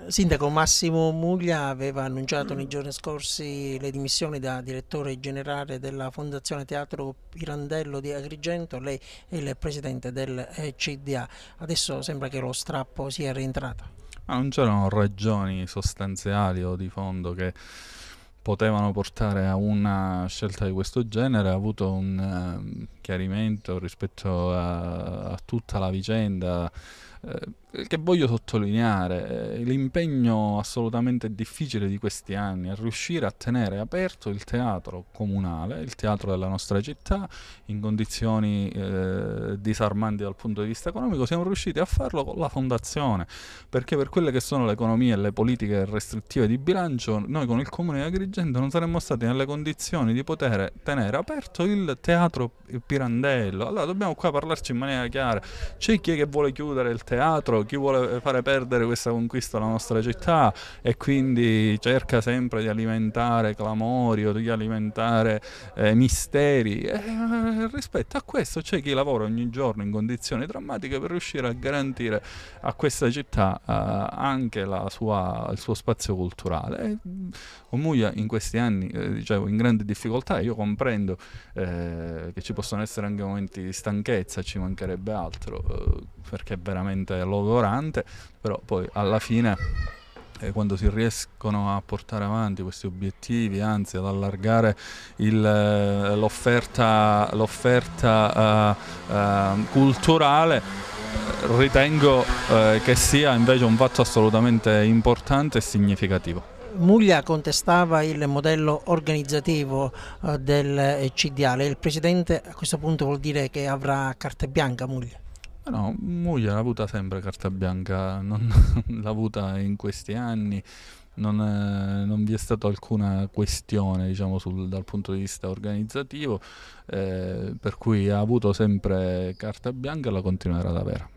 Sindaco Massimo Muglia aveva annunciato nei giorni scorsi le dimissioni da direttore generale della Fondazione Teatro Pirandello di Agrigento. Lei è il presidente del CDA. Adesso sembra che lo strappo sia rientrato. Ma non c'erano ragioni sostanziali o di fondo che potevano portare a una scelta di questo genere. Ha avuto un chiarimento rispetto a tutta la vicenda, che voglio sottolineare. L'impegno assolutamente difficile di questi anni è riuscire a tenere aperto il teatro comunale, il teatro della nostra città, in condizioni disarmanti dal punto di vista economico. Siamo riusciti a farlo con la fondazione, perché per quelle che sono le economie e le politiche restrittive di bilancio, noi con il Comune di Agrigento non saremmo stati nelle condizioni di poter tenere aperto il teatro Pirandello. Allora dobbiamo qua parlarci in maniera chiara. C'è chi è che vuole chiudere il teatro, chi vuole fare perdere questa conquista alla nostra città e quindi cerca sempre di alimentare clamori o di alimentare misteri. Rispetto a questo c'è chi lavora ogni giorno in condizioni drammatiche per riuscire a garantire a questa città anche il suo spazio culturale. Omuglia in questi anni, dicevo, in grande difficoltà. Io comprendo che ci possono essere anche momenti di stanchezza, ci mancherebbe altro, perché è veramente logorante, però poi alla fine quando si riescono a portare avanti questi obiettivi, anzi ad allargare l'offerta culturale, ritengo che sia invece un fatto assolutamente importante e significativo. Muglia contestava il modello organizzativo del CDA. Lei è il presidente, a questo punto vuol dire che avrà carta bianca Muglia. No, Muglia l'ha avuta sempre carta bianca, non l'ha avuta in questi anni, non vi è stata alcuna questione, diciamo, dal punto di vista organizzativo, per cui ha avuto sempre carta bianca e la continuerà ad avere.